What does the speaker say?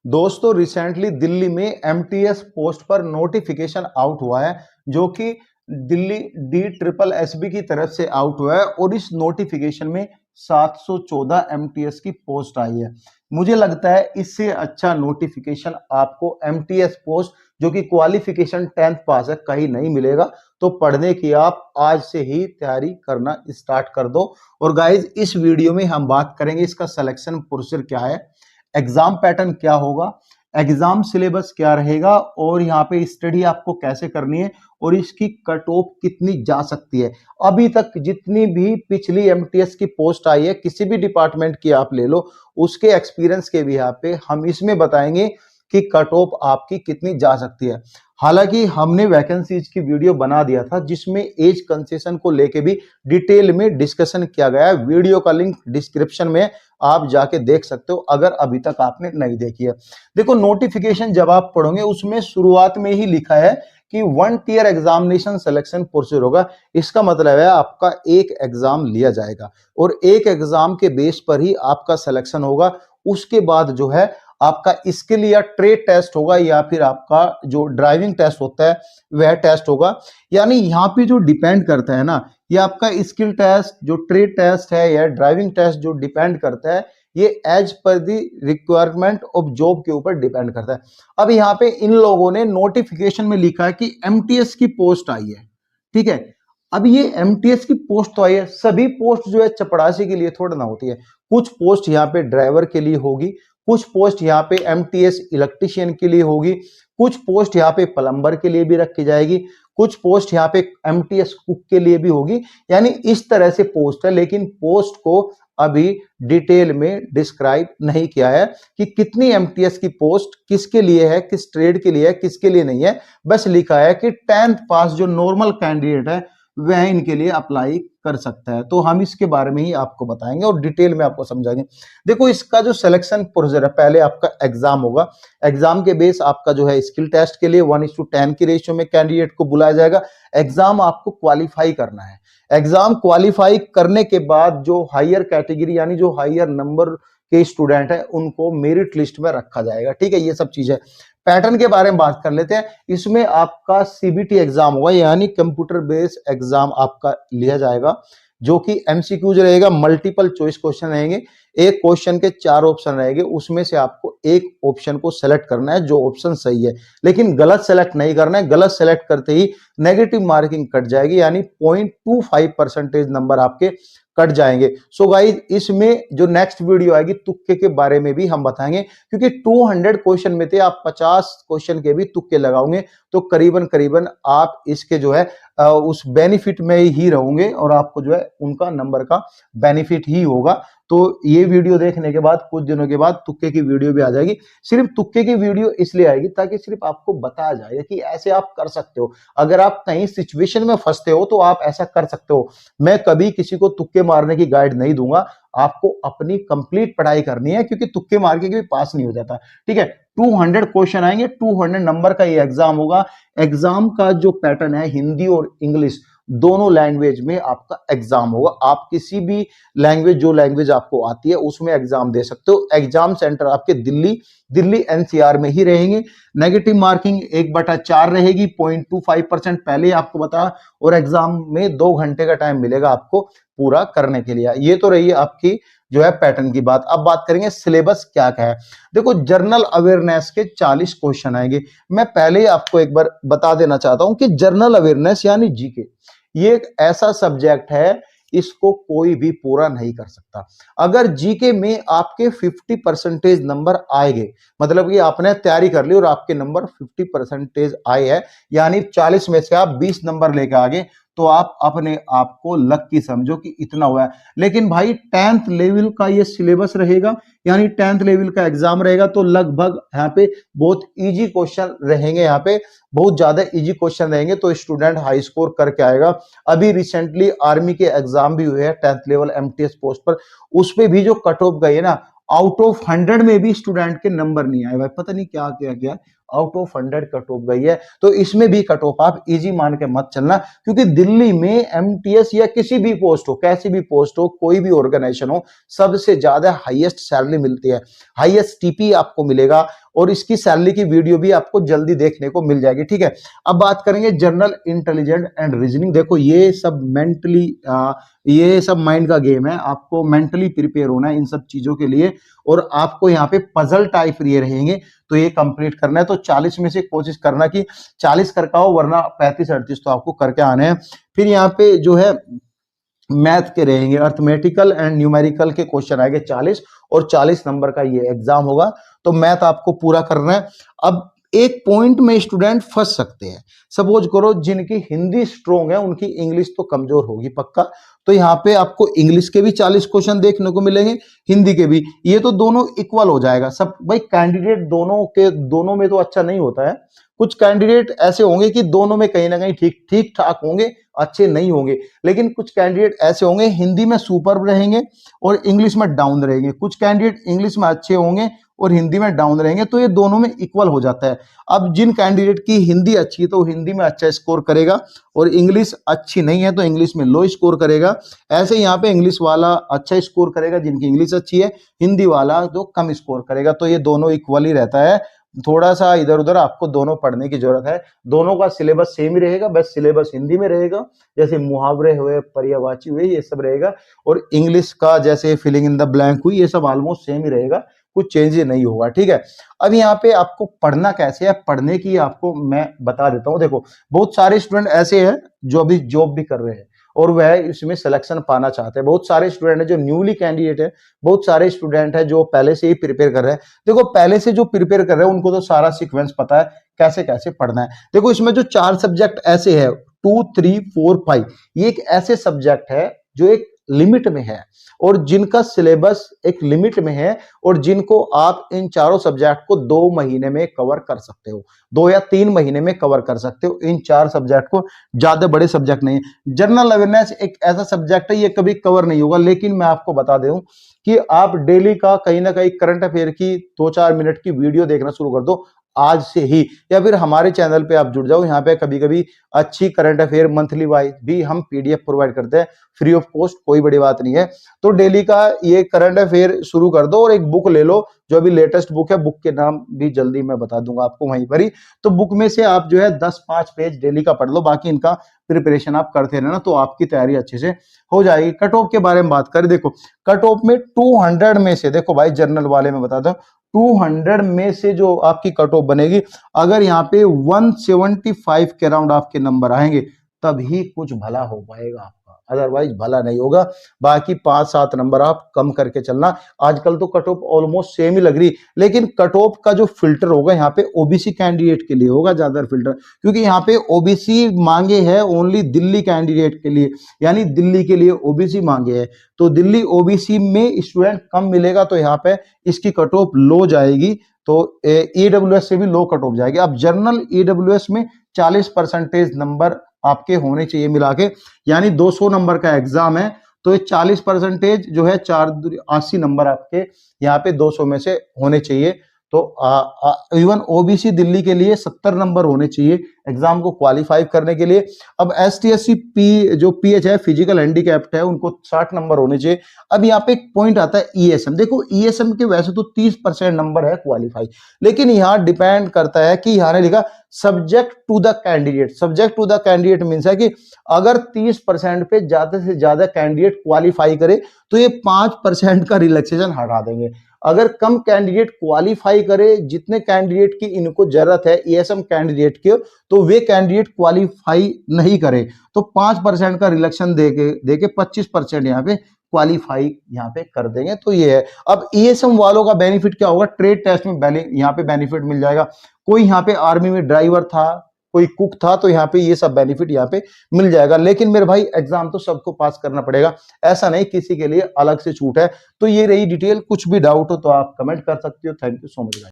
दोस्तों रिसेंटली दिल्ली में MTS post पर नोटिफिकेशन आउट हुआ है, जो कि दिल्ली DSSB की तरफ से आउट हुआ है और इस नोटिफिकेशन में 714 एमटीएस की पोस्ट आई है। मुझे लगता है इससे अच्छा नोटिफिकेशन आपको एमटीएस पोस्ट जो कि क्वालिफिकेशन 10th पास है कहीं नहीं मिलेगा। तो पढ़ने की आप आज से ही तैयारी करना स्टार्ट कर दो। और गाइज इस वीडियो में हम बात करेंगे इसका सिलेक्शन प्रोसीजर क्या है, एग्जाम पैटर्न क्या होगा, एग्जाम सिलेबस क्या रहेगा और यहाँ पे स्टडी आपको कैसे करनी है और इसकी कट ऑफ कितनी जा सकती है। अभी तक जितनी भी पिछली एमटीएस की पोस्ट आई है किसी भी डिपार्टमेंट की आप ले लो, उसके एक्सपीरियंस के भी यहाँ पे हम इसमें बताएंगे कि कट ऑफ आपकी कितनी जा सकती है। हालांकि हमने वैकेंसीज की वीडियो बना दिया था जिसमें एज कंसेशन को लेके भी डिटेल में डिस्कशन किया गया है। वीडियो का लिंक डिस्क्रिप्शन में आप जाके देख सकते हो अगर अभी तक आपने नहीं देखी है। देखो नोटिफिकेशन जब आप पढ़ोगे उसमें शुरुआत में ही लिखा है कि 1 टियर एग्जामिनेशन सिलेक्शन प्रोसीजर होगा। इसका मतलब है आपका एक एग्जाम लिया जाएगा और एक एग्जाम के बेस पर ही आपका सिलेक्शन होगा। उसके बाद जो है आपका स्किल या ट्रेड टेस्ट होगा या फिर आपका जो ड्राइविंग टेस्ट होता है वह टेस्ट होगा। यानी यहाँ पे जो डिपेंड करता है ना, ये आपका स्किल टेस्ट जो ट्रेड टेस्ट है या ड्राइविंग टेस्ट जो डिपेंड करता है, ये as per the requirement of job के ऊपर डिपेंड करता है। अब यहाँ पे इन लोगों ने नोटिफिकेशन में लिखा है कि एमटीएस की पोस्ट आई है, ठीक है। अब ये एमटीएस की पोस्ट तो आई है, सभी पोस्ट जो है चपरासी के लिए थोड़ा ना होती है। कुछ पोस्ट यहाँ पे ड्राइवर के लिए होगी, कुछ पोस्ट यहाँ पे एमटीएस इलेक्ट्रिशियन के लिए होगी, कुछ पोस्ट यहाँ पे प्लम्बर के लिए भी रखी जाएगी, कुछ पोस्ट यहाँ पे एमटीएस कुक के लिए भी होगी। यानी इस तरह से पोस्ट है, लेकिन पोस्ट को अभी डिटेल में डिस्क्राइब नहीं किया है कि कितनी एमटीएस की पोस्ट किसके लिए है, किस ट्रेड के लिए है, किसके लिए नहीं है। बस लिखा है कि 10th पास जो नॉर्मल कैंडिडेट है वह इनके लिए अप्लाई कर सकता है। तो हम इसके बारे में ही आपको बताएंगे और डिटेल में आपको समझाएंगे। देखो इसका जो सिलेक्शन प्रोसीजर है, पहले आपका एग्जाम होगा। एग्जाम के बेस आपका जो है स्किल टेस्ट के लिए 1:10 की रेशियो में कैंडिडेट को बुलाया जाएगा। एग्जाम आपको क्वालिफाई करना है। एग्जाम क्वालिफाई करने के बाद जो हायर कैटेगरी यानी जो हायर नंबर के स्टूडेंट है उनको मेरिट लिस्ट में रखा जाएगा, ठीक है। ये सब चीज है। पैटर्न के बारे में बात कर लेते हैं। इसमें आपका सीबीटी एग्जाम होगा यानी कंप्यूटर बेस्ड एग्जाम आपका लिया जाएगा, जो कि एमसीक्यूज रहेगा, मल्टीपल चॉइस क्वेश्चन रहेंगे। एक क्वेश्चन के 4 ऑप्शन रहेंगे, उसमें से आपको एक ऑप्शन को सेलेक्ट करना है जो ऑप्शन सही है, लेकिन गलत सेलेक्ट नहीं करना है। गलत सेलेक्ट करते ही नेगेटिव मार्किंग कट जाएगी यानी 0.25% नंबर आपके कट जाएंगे। सो गाइस इसमें जो नेक्स्ट वीडियो आएगी तुक्के के बारे में भी हम बताएंगे, क्योंकि 200 क्वेश्चन में थे, आप 50 क्वेश्चन के भी तुक्के लगाओगे तो करीबन करीबन आप इसके जो है उस बेनिफिट में ही रहोगे और आपको जो है उनका नंबर का बेनिफिट ही होगा। तो ये वीडियो देखने के बाद कुछ दिनों के बाद तुक्के की वीडियो भी आ जाएगी। सिर्फ तुक्के की वीडियो इसलिए आएगी ताकि सिर्फ आपको बताया जाए कि ऐसे आप कर सकते हो। अगर आप कहीं सिचुएशन में फंसते हो तो आप ऐसा कर सकते हो। मैं कभी किसी को तुक्के मारने की गाइड नहीं दूंगा। आपको अपनी कंप्लीट पढ़ाई करनी है, क्योंकि तुक्के मार के भी पास नहीं हो जाता, ठीक है। 200 क्वेश्चन आएंगे, 200 नंबर का ये एग्जाम होगा। एग्जाम का जो पैटर्न है हिंदी और इंग्लिश दोनों लैंग्वेज में आपका एग्जाम होगा। आप किसी भी लैंग्वेज जो लैंग्वेज आपको आती है उसमें एग्जाम दे सकते हो। एग्जाम सेंटर आपके दिल्ली एनसीआर में ही रहेंगे। नेगेटिव मार्किंग 1/4 रहेगी, 0.25% पहले आपको बताया, और एग्जाम में 2 घंटे का टाइम मिलेगा आपको पूरा करने के लिए। ये तो रही आपकी जो है पैटर्न की बात। अब बात करेंगे सिलेबस क्या क्या है। देखो जनरल अवेयरनेस के 40 क्वेश्चन आएंगे। मैं पहले ही आपको एक बार बता देना चाहता हूं कि जनरल अवेयरनेस यानी जीके ये एक ऐसा सब्जेक्ट है, इसको कोई भी पूरा नहीं कर सकता। अगर जीके में आपके 50% नंबर आएंगे, मतलब कि आपने तैयारी कर ली और आपके नंबर 50% आए हैं, यानी 40 में से आप 20 नंबर लेके आ गए, तो आप अपने आप को लकी समझो कि इतना हुआ है। लेकिन भाई 10th लेवल का ये सिलेबस रहेगा, यानी 10th लेवल का एग्जाम रहेगा, तो लगभग यहाँ पे बहुत इजी क्वेश्चन रहेंगे, यहाँ पे बहुत ज्यादा इजी क्वेश्चन रहेंगे, तो स्टूडेंट हाई स्कोर करके आएगा। अभी रिसेंटली आर्मी के एग्जाम भी हुए हैं 10th लेवल एमटीएस पोस्ट पर, उस पे भी जो कट ऑफ गई है ना, आउट ऑफ 100 में भी स्टूडेंट के नंबर नहीं आए भाई, पता नहीं क्या क्या क्या। आउट ऑफ 100 कट ऑफ गई है। तो इसमें भी कट ऑफ आप इजी मान के मत चलना, क्योंकि दिल्ली में एमटीएस या किसी भी पोस्ट हो, कैसी भी पोस्ट हो, कोई भी ऑर्गेनाइजेशन हो, सबसे ज्यादा हाईएस्ट सैलरी मिलती है, हाईएस्ट टीपी आपको मिलेगा, और इसकी सैलरी की वीडियो भी आपको जल्दी देखने को मिल जाएगी। ठीक है, अब बात करेंगे जनरल इंटेलिजेंट एंड रीजनिंग। देखो ये सब मेंटली, ये सब माइंड का गेम है, आपको मेंटली प्रिपेयर होना है इन सब चीजों के लिए, और आपको यहाँ पे पजल टाइप ये रहेंगे, तो ये कंप्लीट करना है। तो 40 में से कोशिश करना कि 40 करके आओ, वरना 35-38 तो आपको करके आने हैं। फिर यहाँ पे जो है मैथ के रहेंगे, अर्थमेटिकल एंड न्यूमेरिकल के क्वेश्चन आएंगे 40, और 40 नंबर का ये एग्जाम होगा। तो मैथ आपको पूरा करना है। अब एक पॉइंट में स्टूडेंट फंस सकते हैं, सपोज करो जिनकी हिंदी स्ट्रोंग है उनकी इंग्लिश तो कमजोर होगी पक्का, तो यहाँ पे आपको इंग्लिश के भी 40 क्वेश्चन देखने को मिलेंगे, हिंदी के भी, ये तो दोनों इक्वल हो जाएगा सब। भाई कैंडिडेट दोनों में तो अच्छा नहीं होता है, कुछ कैंडिडेट ऐसे होंगे कि दोनों में कहीं ना कहीं ठीक ठाक होंगे, अच्छे नहीं होंगे, लेकिन कुछ कैंडिडेट ऐसे होंगे हिंदी में सुपर रहेंगे और इंग्लिश में डाउन रहेंगे, कुछ कैंडिडेट इंग्लिश में अच्छे होंगे और हिंदी में डाउन रहेंगे, तो ये दोनों में इक्वल हो जाता है। अब जिन कैंडिडेट की हिंदी अच्छी है तो हिंदी में अच्छा स्कोर करेगा, और इंग्लिश अच्छी नहीं है तो इंग्लिश में लो स्कोर करेगा। ऐसे यहाँ पे इंग्लिश वाला अच्छा स्कोर करेगा जिनकी इंग्लिश अच्छी है, हिंदी वाला तो कम स्कोर करेगा। तो ये दोनों इक्वल ही रहता है, थोड़ा सा इधर उधर आपको दोनों पढ़ने की जरूरत है। दोनों का सिलेबस सेम ही रहेगा, बस सिलेबस हिंदी में रहेगा, जैसे मुहावरे हुए, पर्यायवाची हुए, ये सब रहेगा, और इंग्लिश का जैसे फिलिंग इन द ब्लैंक हुई, ये सब ऑलमोस्ट सेम ही रहेगा, कुछ चेंज नहीं होगा। ठीक है, अब यहाँ पे आपको पढ़ना कैसे है, पढ़ने की आपको मैं बता देता हूँ। देखो बहुत सारे स्टूडेंट ऐसे हैं जो अभी जॉब भी कर रहे हैं और वह इसमें सिलेक्शन पाना चाहते हैं, बहुत सारे स्टूडेंट है जो न्यूली कैंडिडेट है, बहुत सारे स्टूडेंट है जो पहले से ही प्रिपेयर कर रहे हैं। देखो पहले से जो प्रिपेयर कर रहे हैं उनको तो सारा सीक्वेंस पता है कैसे कैसे पढ़ना है। देखो इसमें जो 4 सब्जेक्ट ऐसे है, 2, 3, 4, 5, ये एक ऐसे सब्जेक्ट है जो एक लिमिट में है, और जिनका सिलेबस एक लिमिट में है, और जिनको आप इन चारों सब्जेक्ट को 2 महीने में कवर कर सकते हो, 2 या 3 महीने में कवर कर सकते हो इन 4 सब्जेक्ट को, ज्यादा बड़े सब्जेक्ट नहीं है। जनरल अवेयरनेस एक ऐसा सब्जेक्ट है ये कभी कवर नहीं होगा, लेकिन मैं आपको बता दूं कि आप डेली का कहीं ना कहीं करंट अफेयर की 2-4 मिनट की वीडियो देखना शुरू कर दो आज से ही, या फिर हमारे चैनल पे आप जुड़ जाओ। यहाँ पे कभी कभी अच्छी करंट अफेयर मंथली वाइज भी हम पीडीएफ प्रोवाइड करते हैं फ्री ऑफ कॉस्ट, कोई बड़ी बात नहीं है। तो डेली का ये करंट अफेयर शुरू कर दो, और एक बुक ले लो जो अभी लेटेस्ट बुक है, बुक के नाम भी जल्दी मैं बता दूंगा आपको वहीं पर ही। तो बुक में से आप जो है 10-5 पेज डेली का पढ़ लो, बाकी इनका प्रिपरेशन आप करते रहना, तो आपकी तैयारी अच्छे से हो जाएगी। कट ऑफ के बारे में बात करें, देखो कट ऑफ में 200 में से, देखो भाई जनरल वाले में बता दो, 200 में से जो आपकी कट ऑफ बनेगी, अगर यहाँ पे 175 के अराउंड आपके नंबर आएंगे तभी कुछ भला हो पाएगा आपका, अदरवाइज भला नहीं होगा। बाकी 5-7 नंबर आप कम करके चलना। आजकल तो कट ऑफ ऑलमोस्ट सेम ही लग रही, लेकिन कट ऑफ का जो फिल्टर होगा यहाँ पे ओबीसी कैंडिडेट के लिए होगा ज्यादा फिल्टर, क्योंकि यहाँ पे ओबीसी मांगे है ओनली दिल्ली कैंडिडेट के लिए, यानी दिल्ली के लिए ओबीसी मांगे है, तो दिल्ली ओबीसी में स्टूडेंट कम मिलेगा, तो यहाँ पे इसकी कट ऑफ लो जाएगी, तो ईडब्ल्यूएस से भी लो कट ऑफ जाएगी। अब जनरल ईडब्ल्यूएस में 40% नंबर आपके होने चाहिए मिला के, यानी 200 नंबर का एग्जाम है, तो ये 40% जो है 80 नंबर आपके यहाँ पे 200 में से होने चाहिए। तो इवन ओबीसी दिल्ली के लिए 70 नंबर होने चाहिए एग्जाम को क्वालिफाई करने के लिए। अब एसटी एससी पी जो पीएच है, फिजिकल हैंडीकैप्ड है, उनको 60 नंबर होने चाहिए। अब यहाँ पे एक पॉइंट आता है ईएसएम, देखो ईएसएम के वैसे तो 30% नंबर है क्वालिफाई, लेकिन यहाँ डिपेंड करता है कि यहाँ ने लिखा subject to the candidate. Subject to the candidate means है कि अगर 30% पे ज्यादा से ज्यादा कैंडिडेट क्वालिफाई करे तो ये 5% का रिलैक्सेशन हटा देंगे। अगर कम कैंडिडेट क्वालिफाई करे, जितने कैंडिडेट की इनको जरूरत है ईएसएम कैंडिडेट के, तो वे कैंडिडेट क्वालिफाई नहीं करे, तो 5% का रिलैक्शन देके 25% यहाँ पे क्वालिफाई यहाँ पे कर देंगे। तो ये है। अब ईएसएम वालों का बेनिफिट क्या होगा, ट्रेड टेस्ट में यहाँ पे बेनिफिट मिल जाएगा। कोई यहाँ पे आर्मी में ड्राइवर था, कोई कुक था, तो यहाँ पे ये सब बेनिफिट यहाँ पे मिल जाएगा। लेकिन मेरे भाई एग्जाम तो सबको पास करना पड़ेगा, ऐसा नहीं किसी के लिए अलग से छूट है। तो ये रही डिटेल, कुछ भी डाउट हो तो आप कमेंट कर सकते हो। Thank you so much.